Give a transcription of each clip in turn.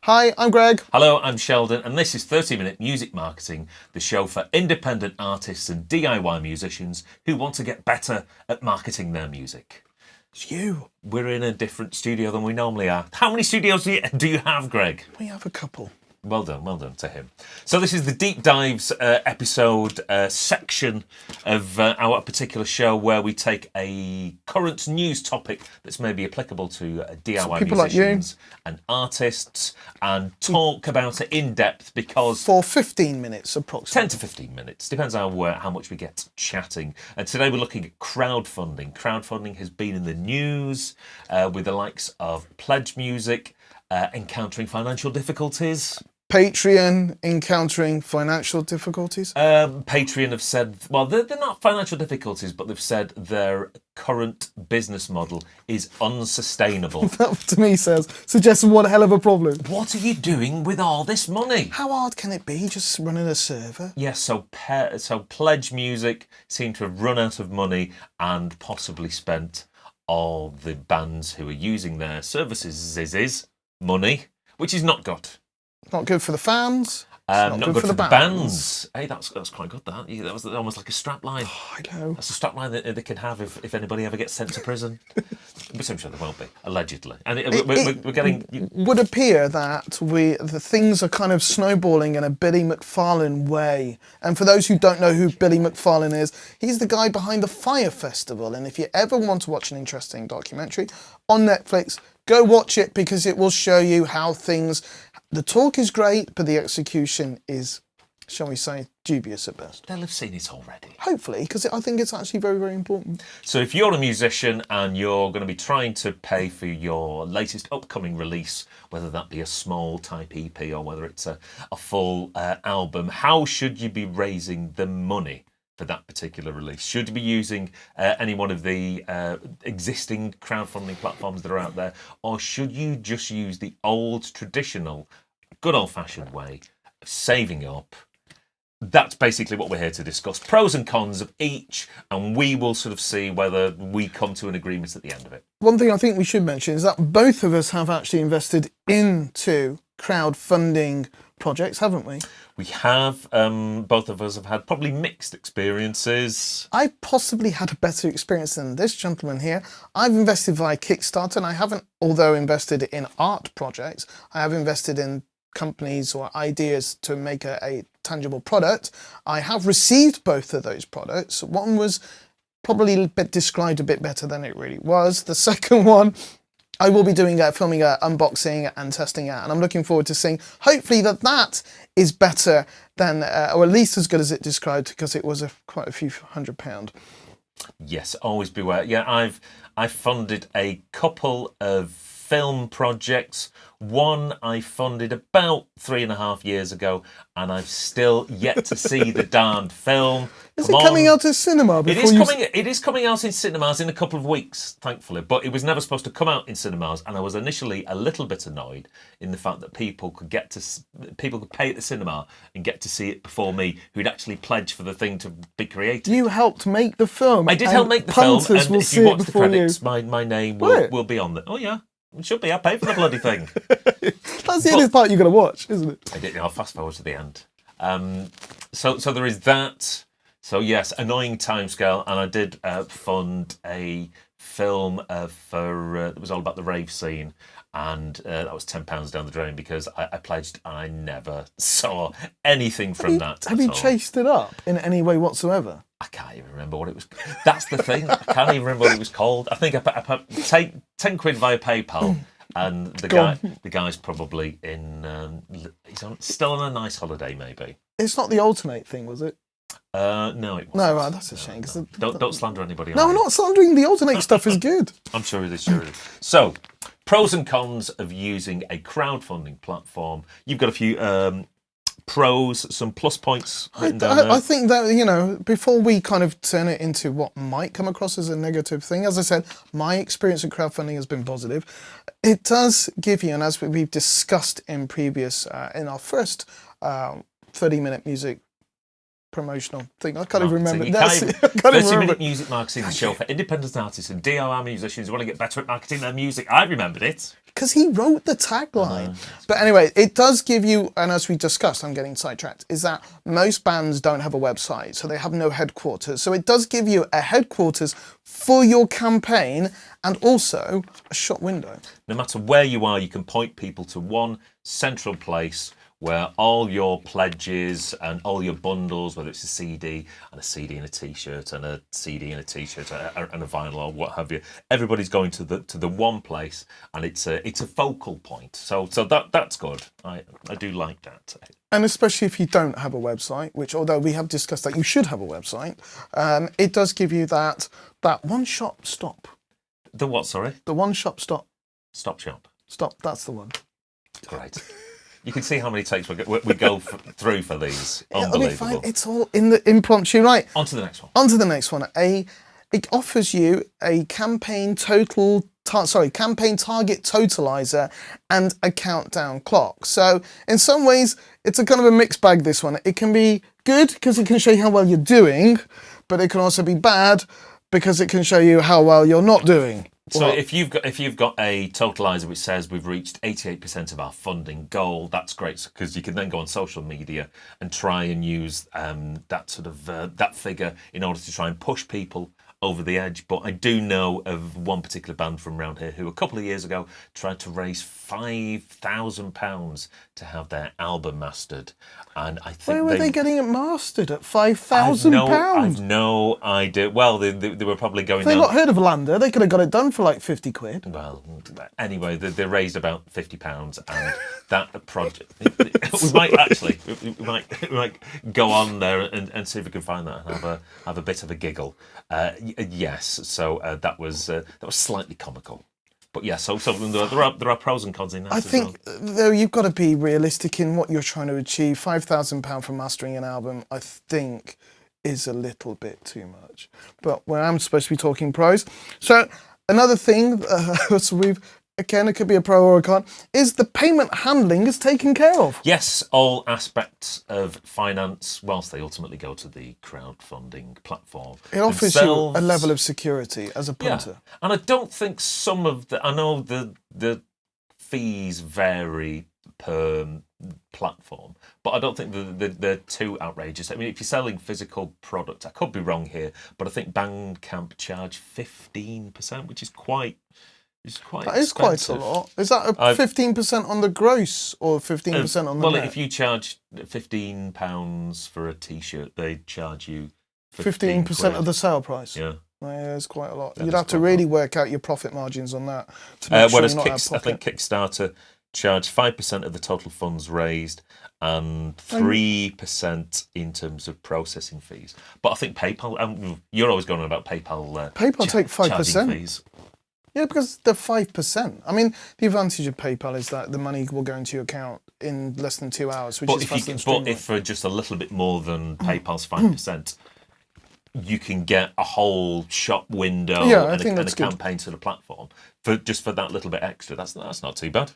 Hi, I'm Greg. Hello, I'm Sheldon, and this is 30-Minute Music Marketing, the show for independent artists and DIY musicians who want to get better at marketing their music. It's you. We're in a different studio than we normally are. How many studios do you have, Greg? We have a couple. Well done to him. So this is the Deep Dives episode section of our particular show where we take a current news topic that's maybe applicable to DIY musicians and artists and talk about it in depth because... For 15 minutes approximately. 10 to 15 minutes, depends how much we get chatting. And today we're looking at crowdfunding. Crowdfunding has been in the news with the likes of Pledgemusic encountering financial difficulties. Patreon encountering financial difficulties. Patreon have said, well, they're not financial difficulties, but they've said their current business model is unsustainable. That to me suggests one hell of a problem. What are you doing with all this money? How hard can it be just running a server? Yes, so Pledgemusic seem to have run out of money and possibly spent all the bands who are using their services money, which is not good. Not good for the fans. Not good for the bands. Hey, that's quite good. That was almost like a strap line. Oh, I know. That's a strap line that they can have if anybody ever gets sent to prison. Which I'm sure there won't be, allegedly. And we're getting. Would appear that the things are kind of snowballing in a Billy McFarlane way. And for those who don't know who Billy McFarlane is, he's the guy behind the Fire Festival. And if you ever want to watch an interesting documentary on Netflix, go watch it because it will show you how things. The talk is great, but the execution is, shall we say, dubious at best. They'll have seen it already. Hopefully, because I think it's actually very, very important. So if you're a musician and you're going to be trying to pay for your latest upcoming release, whether that be a small type EP or whether it's a full album, how should you be raising the money for that particular release? Should you be using any one of the existing crowdfunding platforms that are out there, or should you just use the old, traditional, good old-fashioned way of saving up? That's basically what we're here to discuss. Pros and cons of each, and we will sort of see whether we come to an agreement at the end of it. One thing I think we should mention is that both of us have actually invested into crowdfunding projects, haven't we? We have. Both of us have had probably mixed experiences. I possibly had a better experience than this gentleman here. I've invested via Kickstarter, and I haven't, although invested in art projects, I have invested in companies or ideas to make a tangible product. I have received both of those products. One was probably described a bit better than it really was. The second one, I will be filming an unboxing and testing out, and I'm looking forward to seeing, hopefully, that is better than, or at least as good as it described, because it was quite a few £100. Yes, always beware. Yeah, I've funded a couple of film projects. One I funded about 3.5 years ago, and I've still yet to see the darned film. Is it coming out in cinema? It is coming out in cinemas in a couple of weeks, thankfully. But it was never supposed to come out in cinemas, and I was initially a little bit annoyed in the fact that people could pay at the cinema and get to see it before me, who'd actually pledged for the thing to be created. You helped make the film. I did help make the film, and if you watch the credits, my name will be on there. Oh yeah. It should be. I paid for the bloody thing. That's the only part you're going to watch, isn't it? I did. I'll fast forward to the end. So there is that. So yes, annoying timescale, and I did fund a film that was all about the rave scene, and that was £10 down the drain because I pledged and I never saw anything from that. Have you chased it up in any way whatsoever? I can't even remember what it was. That's the thing. I can't even remember what it was called. I think I paid 10 quid via PayPal, and the guy's probably he's still on a nice holiday, maybe. It's not the alternate thing, was it? No, it wasn't. No, right, that's a shame. No. Don't slander anybody. No, I'm not slandering. The alternate stuff is good. I'm sure it is. So, pros and cons of using a crowdfunding platform. You've got a few pros, some plus points written down there. I think that, before we kind of turn it into what might come across as a negative thing, as I said, my experience with crowdfunding has been positive. It does give you, and as we've discussed in our first 30-minute music promotional thing. I can't even remember. You That's can't it. I can't even 30-minute remember. music marketing show for independent artists and DIY musicians who want to get better at marketing their music. I remembered it. Because he wrote the tagline. But anyway, it does give you, and as we discussed, I'm getting sidetracked, is that most bands don't have a website, so they have no headquarters. So it does give you a headquarters for your campaign and also a shop window. No matter where you are, you can point people to one central place where all your pledges and all your bundles, whether it's a CD and a CD and a T-shirt and a CD and a T-shirt and a vinyl or what have you, everybody's going to the one place, and it's a focal point. So that's good. I do like that. And especially if you don't have a website, which although we have discussed that you should have a website, it does give you that one-shop stop. The what? Sorry. The one-shop stop. Stop shop. Stop. That's the one. Great. You can see how many takes we go through for these. Unbelievable. It'll be fine. It's all in the impromptu, right? On to the next one. On to the next one. It offers you a campaign target totalizer and a countdown clock. So in some ways, it's a kind of a mixed bag, this one. It can be good because it can show you how well you're doing, but it can also be bad because it can show you how well you're not doing. So if you've got a totalizer which says we've reached 88% of our funding goal, that's great because you can then go on social media and try and use that sort of that figure in order to try and push people over the edge. But I do know of one particular band from around here who a couple of years ago tried to raise £5,000 to have their album mastered, and I think where were they getting it mastered at £5,000? I've no idea. Well, they were probably going. If they got heard of Lander, they could have got it done for like 50 quid. Well, anyway, they raised about £50, and that project. we might go on there and see if we can find that and have a bit of a giggle. Yes, so that was slightly comical. But yeah, so there are pros and cons in that. I think though you've got to be realistic in what you're trying to achieve. £5,000 for mastering an album, I think, is a little bit too much. But when I'm supposed to be talking pros, so another thing, so it could be a pro or a con, is the payment handling is taken care of. Yes, all aspects of finance, whilst they ultimately go to the crowdfunding platform. It offers you a level of security as a punter. Yeah. And I don't think I know the fees vary per platform, but I don't think they're too outrageous. I mean, if you're selling physical product, I could be wrong here, but I think Bandcamp charge 15%, which is quite... That is quite a lot. Is that 15% on the gross or 15% on the net? Well, if you charge £15 for a T-shirt, they charge you 15% of the sale price. Yeah. Yeah, it's quite a lot. You'd have to really work out your profit margins on that. Whereas I think Kickstarter charge 5% of the total funds raised and 3% in terms of processing fees. But I think PayPal, you're always going on about PayPal. PayPal take 5%. Fees. Yeah, because they're 5%. I mean, the advantage of PayPal is that the money will go into your account in less than 2 hours, which is faster than Streamline. But if for just a little bit more than PayPal's 5%, you can get a whole shop window and a campaign to the platform for that little bit extra. That's not too bad.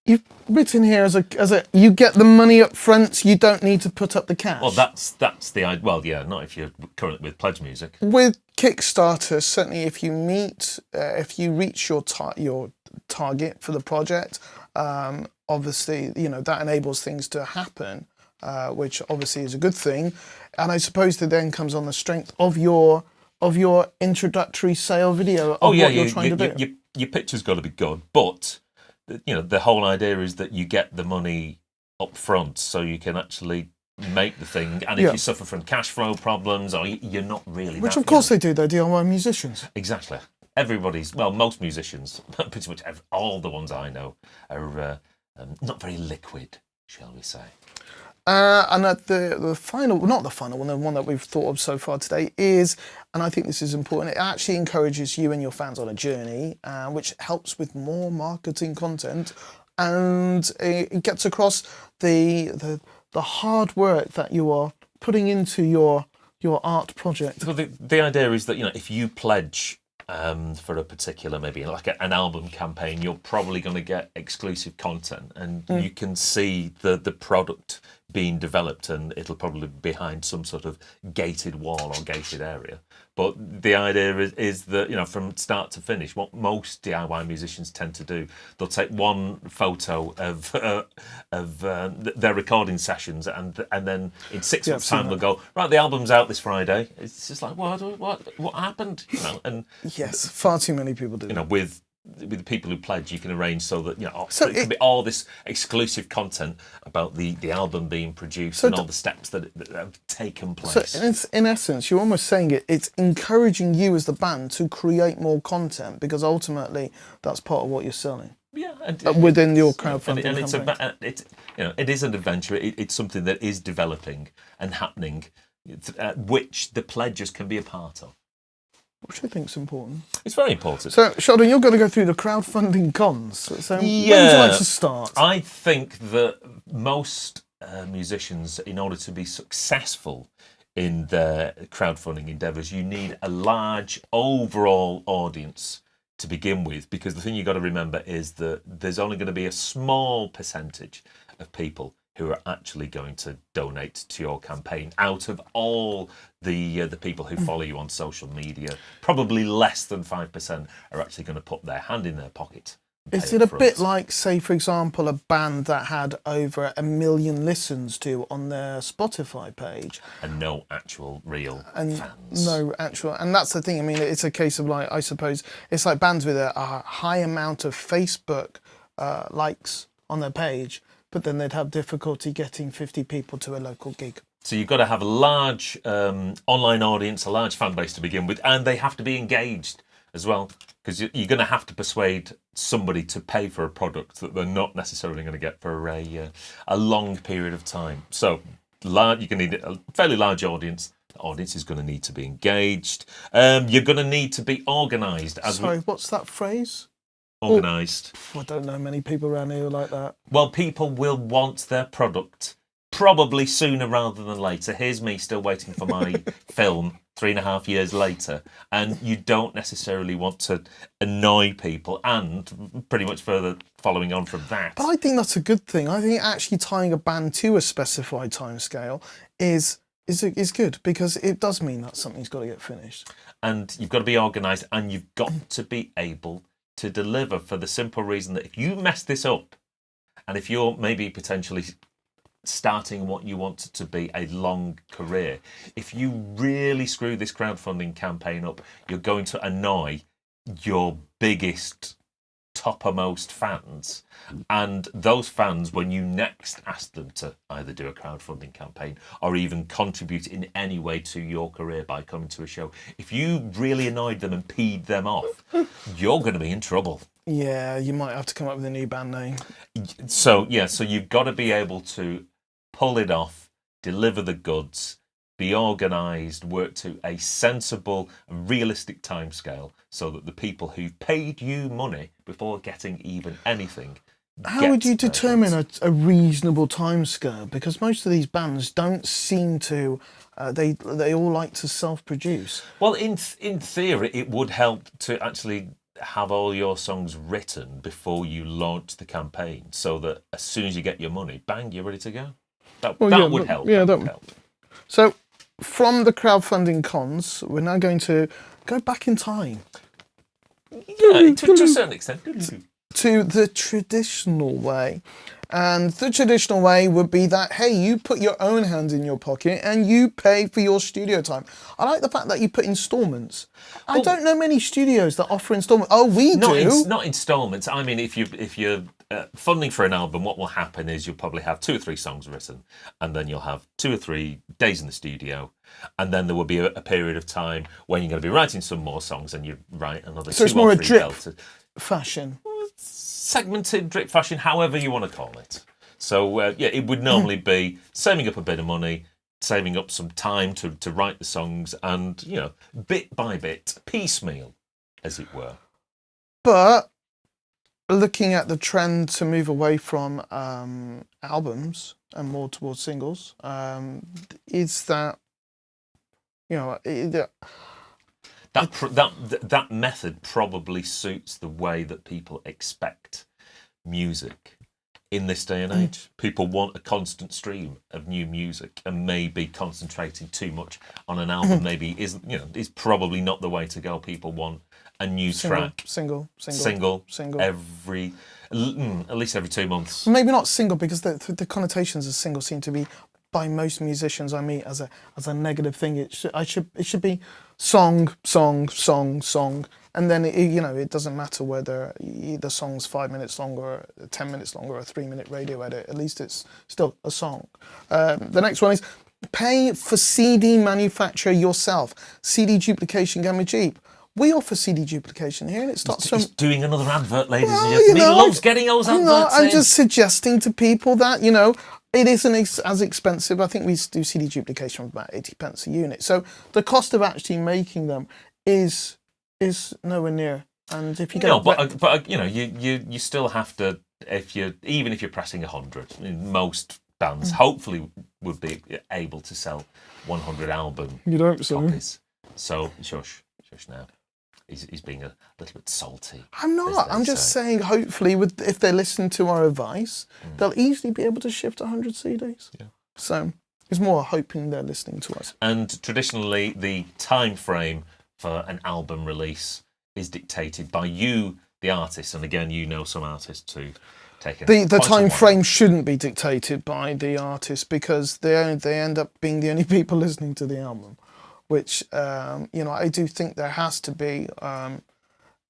You've written here as a you get the money up front, so you don't need to put up the cash. Well, that's the idea. Well, yeah, not if you're currently with Pledgemusic. With Kickstarter, certainly if you reach your target for the project, obviously that enables things to happen, which obviously is a good thing. And I suppose that then comes on the strength of your introductory sale video of what you're trying to do. Your picture's got to be good, but the whole idea is that you get the money up front so you can actually make the thing. And if you suffer from cash flow problems or you're not really... Which of course they do, they're DIY musicians. Exactly. Most musicians, pretty much all the ones I know are not very liquid, shall we say. And the final, not the final one, the one that we've thought of so far today is, and I think this is important, it actually encourages you and your fans on a journey, which helps with more marketing content, and it gets across the hard work that you are putting into your art project. Well, the idea is that if you pledge for a particular, maybe like an album campaign, you're probably going to get exclusive content, and you can see the product being developed, and it'll probably be behind some sort of gated wall or gated area. But the idea is that, you know, from start to finish, what most DIY musicians tend to do, they'll take one photo of their recording sessions, and then in 6 months' time they'll go, right, the album's out this Friday. It's just like, what happened? You know, and Yes, far too many people do. you know, with the people who pledge, you can arrange so that, you know, So it can be all this exclusive content about the album being produced, So and d- all the steps that have taken place. So in essence, you're almost saying it's encouraging you as the band to create more content, because ultimately that's part of what you're selling Yeah, and within your and crowdfunding it's campaign. it's, you know, it is an adventure. It's something that is developing and happening, which the pledgers can be a part of. Which I think is important. It's very important. So, Sheldon, you're going to go through the crowdfunding cons. So, when would you Yeah. like to start? I think that most musicians, in order to be successful in their crowdfunding endeavours, you need a large overall audience to begin with, because the thing you've got to remember is that there's only going to be a small percentage of people who are actually going to donate to your campaign out of all the people who follow you on social media. Probably less than 5% are actually going to put their hand in their pocket. Is it a bit like, say, for example, a band that had over 1 million listens to on their Spotify page? And no actual real And fans. no actual, and that's the thing. I mean, it's a case of, like, I suppose it's like bands with a high amount of Facebook likes on their page, but then they'd have difficulty getting 50 people to a local gig. So you've got to have a large online audience, a large fan base to begin with, and they have to be engaged as well, because you're going to have to persuade somebody to pay for a product that they're not necessarily going to get for a long period of time. So you're going to need a fairly large audience. The audience is going to need to be engaged. You're going to need to be organised. Sorry, what's that phrase? Organised. I don't know many people around here who are like that. Well, people will want their product probably sooner rather than later. Here's me still waiting for my film 3.5 years later, and you don't necessarily want to annoy people, and pretty much further following on from that. But I think that's a good thing. I think actually tying a band to a specified timescale is good, because it does mean that something's got to get finished. And you've got to be organised, and you've got to be able to deliver, for the simple reason that if you mess this up, and if you're maybe potentially starting what you want to be a long career, if you really screw this crowdfunding campaign up, you're going to annoy your biggest, toppermost fans. And those fans, when you next ask them to either do a crowdfunding campaign or even contribute in any way to your career by coming to a show, if you really annoyed them and peed them off, you're going to be in trouble. Yeah, you might have to come up with a new band name. So you've got to be able to pull it off, deliver the goods, be organised, work to a sensible, realistic timescale, so that the people who paid you money before getting even anything. How would you determine a reasonable timescale? Because most of these bands don't seem to. They all like to self-produce. Well, in theory, it would help to actually have all your songs written before you launch the campaign, so that as soon as you get your money, bang, you're ready to go. That would help. Yeah, that would help. So, from the crowdfunding cons, we're now going to go back in time. Yeah, to a certain extent. To the traditional way. And the traditional way would be that, hey, you put your own hands in your pocket and you pay for your studio time. I like the fact that you put installments. I don't know many studios that offer installments. Oh, we do. Not installments. I mean, if you're funding for an album, what will happen is you'll probably have 2 or 3 songs written, and then you'll have 2 or 3 days in the studio, and then there will be a period of time when you're going to be writing some more songs, and you write another 2 or 3 it's more a drip deltas. fashion. Segmented drip fashion, however you want to call it. So it would normally be saving up a bit of money, saving up some time to write the songs, and bit by bit, piecemeal, as it were. But looking at the trend to move away from albums and more towards singles, is that That method probably suits the way that people expect music in this day and age. People want a constant stream of new music, and maybe concentrating too much on an album maybe is probably not the way to go. People want a new track, single every at least every 2 months. Maybe not single, because the connotations of single seem to be, by most musicians I meet, as a negative thing. It should be song, and then it doesn't matter whether the song's 5 minutes long or 10 minutes long or a 3-minute radio edit. At least it's still a song. The next one is pay for CD manufacture yourself. CD duplication can be cheap. We offer CD duplication here, and it starts from... He's doing another advert, ladies and gentlemen. He loves getting those adverts I'm just suggesting to people that, it isn't as expensive. I think we do CD duplication for about 80 pence a unit. So the cost of actually making them is nowhere near. And if you get... No, but you still have to, even if you're pressing 100, most bands hopefully would be able to sell 100 album copies. So, shush now. He's being a little bit salty. I'm not. I'm just saying, hopefully, if they listen to our advice, they'll easily be able to shift 100 CDs. Yeah. So it's more hoping they're listening to us. And traditionally, the time frame for an album release is dictated by you, the artist. And again, some artists who take it. The time frame shouldn't be dictated by the artist, because they end up being the only people listening to the album. Which, I do think there has to be,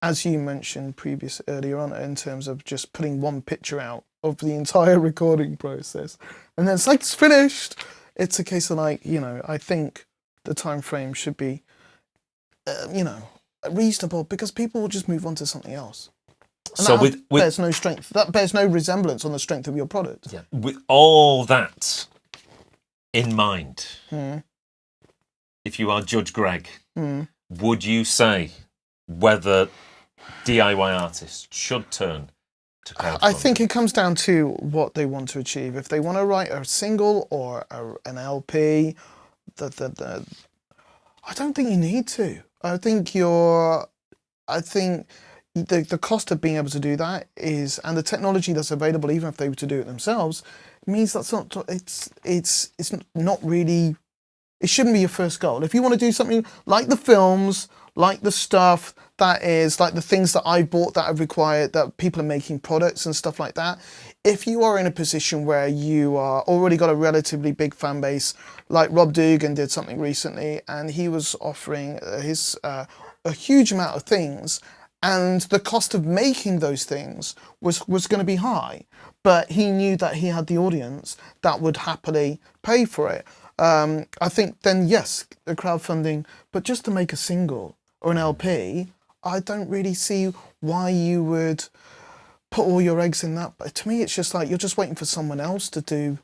as you mentioned earlier on, in terms of just putting one picture out of the entire recording process. And then it's finished. It's a case of I think the time frame should be, reasonable, because people will just move on to something else. And so bears no strength. That bears no resemblance on the strength of your product. Yeah. With all that in mind... If you are Judge Greg, would you say whether DIY artists should turn to crowdfunding? I think it comes down to what they want to achieve. If they want to write a single or an LP, I don't think you need to. I think the cost of being able to do that is, and the technology that's available, even if they were to do it themselves, means that's not. It's not really. It shouldn't be your first goal. If you want to do something like the films, like the stuff that is, like the things that I bought that I've required, that people are making products and stuff like that, if you are in a position where you are already got a relatively big fan base, like Rob Dugan did something recently, and he was offering a huge amount of things, and the cost of making those things was going to be high, but he knew that he had the audience that would happily pay for it. I think then, yes, the crowdfunding, but just to make a single or an LP, I don't really see why you would put all your eggs in that. But to me, it's just like you're just waiting for someone else to do.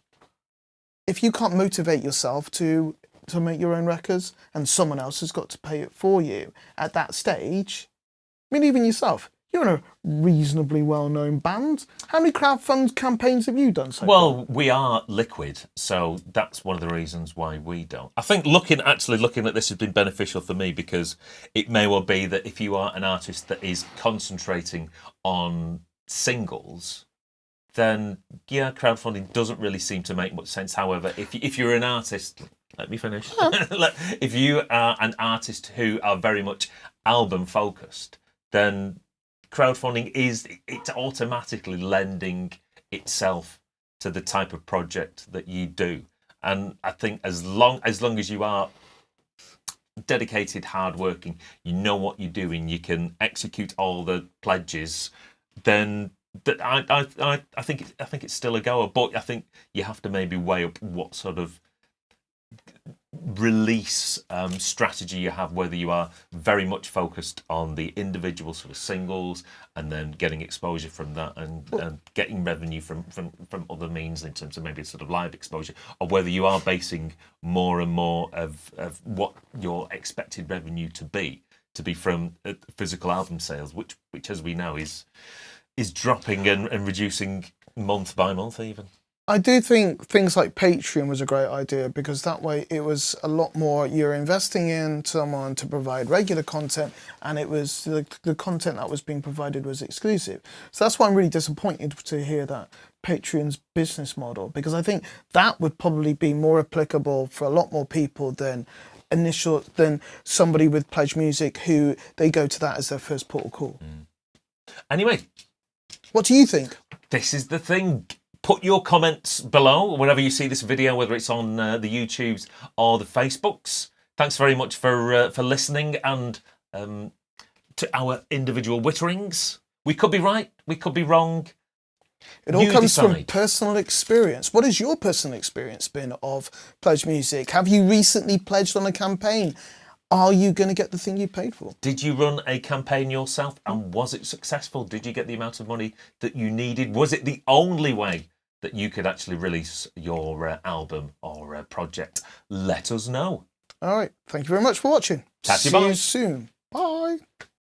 If you can't motivate yourself to make your own records, and someone else has got to pay it for you at that stage, I mean, even yourself, you're in a reasonably well-known band. How many crowdfund campaigns have you done so far? Well, we are liquid, so that's one of the reasons why we don't. I think looking at this has been beneficial for me, because it may well be that if you are an artist that is concentrating on singles, then yeah, crowdfunding doesn't really seem to make much sense. However, if you're an artist, let me finish. If you are an artist who are very much album focused, then crowdfunding it's automatically lending itself to the type of project that you do. And I think as long as you are dedicated, hardworking, you know what you're doing, you can execute all the pledges, then I think it's still a goer. But I think you have to maybe weigh up what sort of release strategy you have, whether you are very much focused on the individual sort of singles and then getting exposure from that and getting revenue from other means in terms of maybe sort of live exposure, or whether you are basing more and more of what your expected revenue to be from physical album sales, which as we know is dropping and reducing month by month even. I do think things like Patreon was a great idea, because that way it was a lot more, you're investing in someone to provide regular content, and it was the content that was being provided was exclusive. So that's why I'm really disappointed to hear that Patreon's business model, because I think that would probably be more applicable for a lot more people than somebody with Pledgemusic who they go to that as their first port of call. Anyway, what do you think? this is the thing. Put your comments below whenever you see this video, whether it's on the YouTubes or the Facebooks. Thanks very much for listening, and to our individual witterings. We could be right, we could be wrong. It all You comes from decide. personal experience. What has your personal experience been of Pledgemusic? Have you recently pledged on a campaign? Are you going to get the thing you paid for? Did you run a campaign yourself, and was it successful? Did you get the amount of money that you needed? Was it the only way that you could actually release your album or project? Let us know. All right. Thank you very much for watching. Catch you, See bye. you soon. Bye.